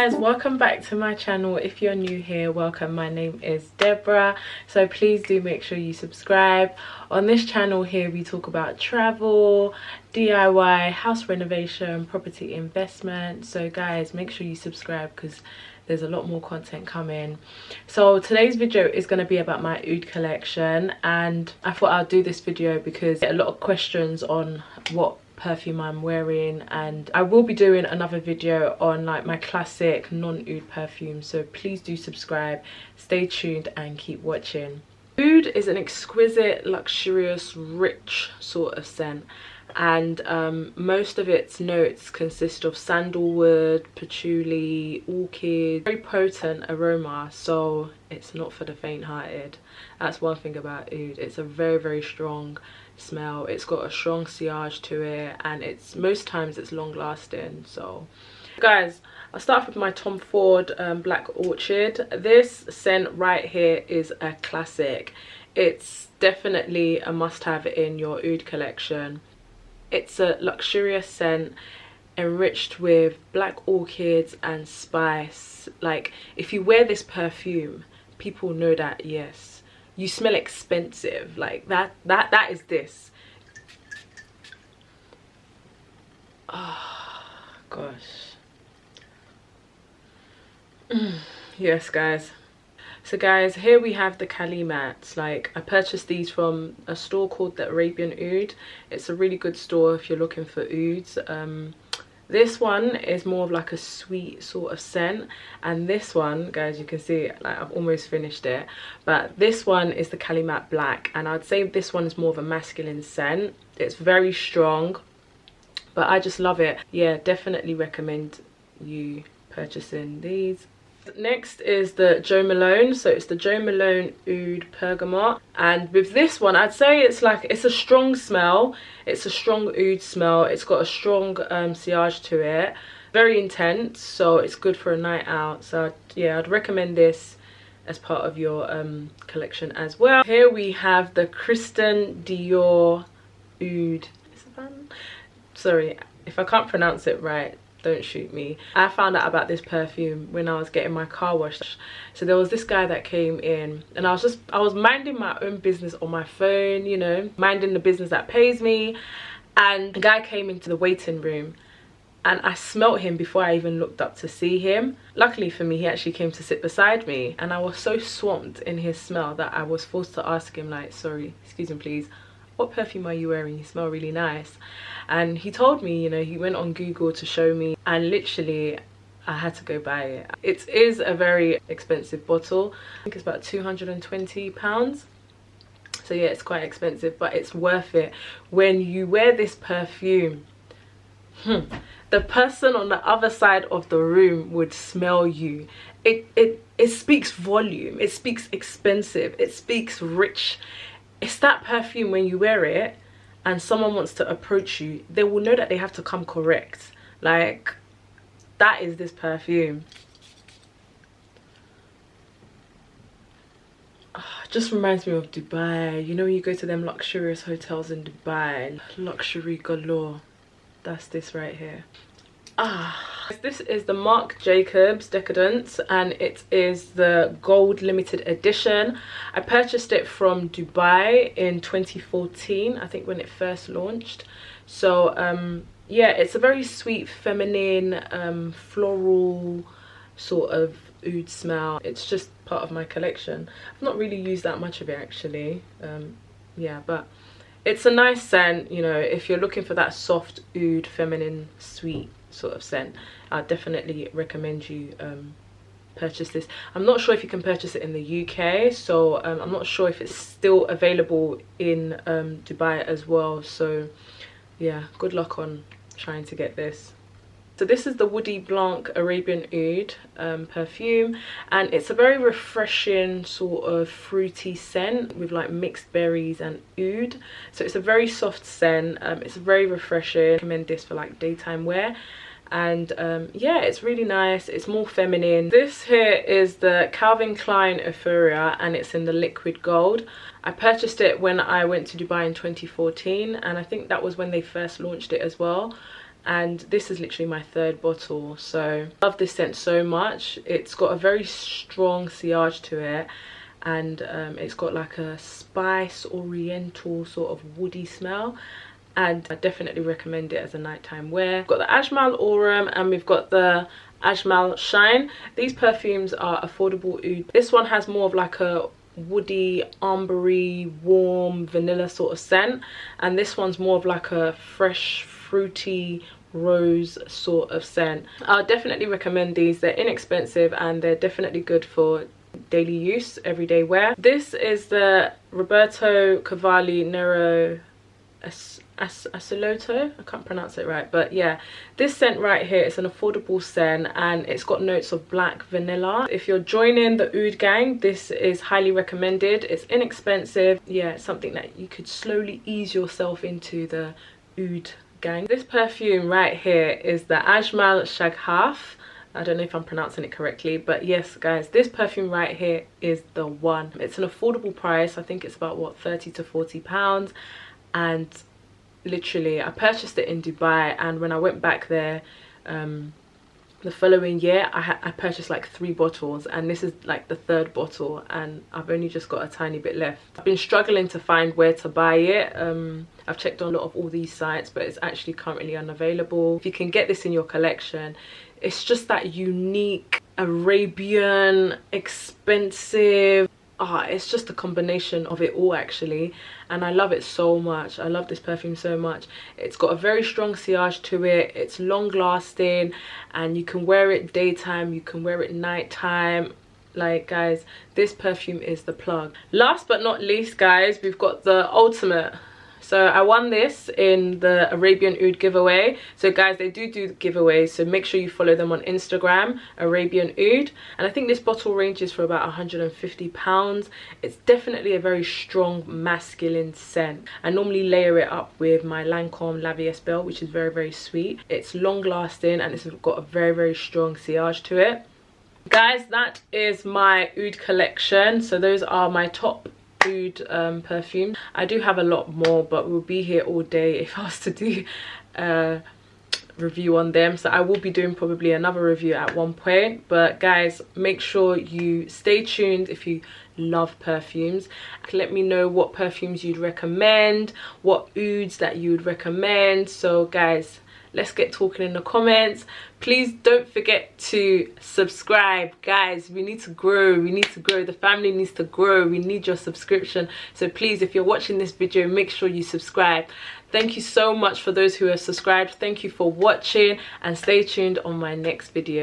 guys, welcome back to my channel. If you're new here, welcome. My name is Deborah, so please do make sure you subscribe. On this channel here we talk about travel, DIY, house renovation, property investment. So guys, make sure you subscribe because there's a lot more content coming. So today's video is going to be about my oud collection, and I thought I'll do this video because I get a lot of questions on what perfume I'm wearing, and I will be doing another video on like my classic non-oud perfume. So please do subscribe, stay tuned and keep watching. Oud is an exquisite, luxurious, rich sort of scent, and most of its notes consist of sandalwood, patchouli, orchid, very potent aroma. So it's not for the faint-hearted. That's one thing about oud. It's a very strong smell. It's got a strong sillage to it, and it's most times it's long lasting. So guys, I'll start off with my Tom Ford Black Orchid. This scent right here is a classic. It's definitely a must-have in your oud collection. It's a luxurious scent enriched with black orchids and spice. Like, if you wear this perfume, people know that yes, you smell expensive. Like that is this. Oh gosh. Yes guys. So guys, here we have the Kalemat. Like, I purchased these from a store called the Arabian Oud. It's a really good store if you're looking for ouds. This one is more of like a sweet sort of scent, and this one, guys, you can see like I've almost finished it, but this one is the Kalemat Black, and I'd say this one is more of a masculine scent. It's very strong, but I just love it. Yeah, definitely recommend you purchasing these. Next is the Jo Malone. So it's the Jo Malone Oud Bergamot, and with this one I'd say it's like, it's a strong smell. It's a strong oud smell. It's got a strong sillage to it, very intense, so it's good for a night out. So yeah, I'd recommend this as part of your collection as well. Here we have the Kristen Dior Oud Ispahan. Sorry if I can't pronounce it right, don't shoot me. I found out about this perfume when I was getting my car washed. So there was this guy that came in, and I was minding my own business on my phone, you know, minding the business that pays me, and a guy came into the waiting room, and I smelt him before I even looked up to see him. Luckily for me, he actually came to sit beside me, and I was so swamped in his smell that I was forced to ask him, like, sorry, excuse me please, what perfume are you wearing? You smell really nice. And he told me, you know, he went on Google to show me, and literally I had to go buy it. It is a very expensive bottle. I think it's about £220. So yeah, it's quite expensive, but it's worth it. When you wear this perfume, the person on the other side of the room would smell you. It speaks volume. It speaks expensive. It speaks rich. It's that perfume, when you wear it and someone wants to approach you, they will know that they have to come correct. Like, that is this perfume. Just reminds me of Dubai. You know, when you go to them luxurious hotels in Dubai, luxury galore. That's this right here. This is the Marc Decadence, and it is the gold limited edition. I purchased it from Dubai in 2014, I think, when it first launched. So yeah, it's a very sweet, feminine, floral sort of oud smell. It's just part of my collection. I've not really used that much of it actually. Yeah, but it's a nice scent, you know, if you're looking for that soft oud, feminine, sweet sort of scent. I definitely recommend you purchase this. I'm not sure if you can purchase it in the UK, so I'm not sure if it's still available in Dubai as well. So yeah, good luck on trying to get this. So this is the Woody Blanc Arabian Oud perfume, and it's a very refreshing sort of fruity scent with like mixed berries and oud. So it's a very soft scent. It's very refreshing. I recommend this for like daytime wear, and yeah, it's really nice. It's more feminine. This here is the Calvin Klein Euphoria, and it's in the liquid gold. I purchased it when I went to Dubai in 2014, and I think that was when they first launched it as well. and this is literally my 3rd bottle. So I love this scent so much. It's got a very strong sillage to it, and it's got like a spice oriental sort of woody smell, and I definitely recommend it as a nighttime wear. We've got the Ajmal Aurum and we've got the Ajmal Shine. These perfumes are affordable oud. This one has more of like a woody, ambery, warm vanilla sort of scent, and this one's more of like a fresh, fruity rose sort of scent. I'll definitely recommend these. They're inexpensive and they're definitely good for daily use, everyday wear. This is the Roberto Cavalli Nero Assoluto. I can't pronounce it right, but yeah, this scent right here is an affordable scent and it's got notes of black vanilla. If you're joining the oud gang, this is highly recommended. It's inexpensive. Yeah, it's something that you could slowly ease yourself into the oud gang. This perfume right here is the Ajmal Shag. I don't know if I'm pronouncing it correctly, but yes guys, this perfume right here is the one. It's an affordable price. I think it's about what, 30 to 40 pounds, and literally I purchased it in Dubai, and when I went back there the following year, I purchased like 3 bottles, and this is like the 3rd bottle, and I've only just got a tiny bit left. I've been struggling to find where to buy it. I've checked on a lot of all these sites, but it's actually currently unavailable. If you can get this in your collection, it's just that unique Arabian, expensive, it's just a combination of it all actually, and I love it so much. I love this perfume so much. It's got a very strong sillage to it. It's long lasting, and you can wear it daytime, you can wear it nighttime. Like guys, this perfume is the plug. Last but not least guys, we've got the ultimate. So I won this in the Arabian Oud giveaway. So guys, they do giveaways, so make sure you follow them on Instagram, Arabian Oud. And I think this bottle ranges for about £150. It's definitely a very strong masculine scent. I normally layer it up with my Lancome La Vie Belle, which is very, very sweet. It's long lasting and it's got a very, very strong sillage to it. Guys, that is my oud collection. So those are my top oud perfume. I do have a lot more, but we'll be here all day if I was to do a review on them. So I will be doing probably another review at one point. But guys, make sure you stay tuned if you love perfumes. Let me know what perfumes you'd recommend, what ouds that you would recommend. So guys, let's get talking in the comments. Please don't forget to subscribe. Guys, we need to grow. We need to grow. The family needs to grow. We need your subscription. So please, if you're watching this video, make sure you subscribe. Thank you so much for those who have subscribed. Thank you for watching, and stay tuned on my next video.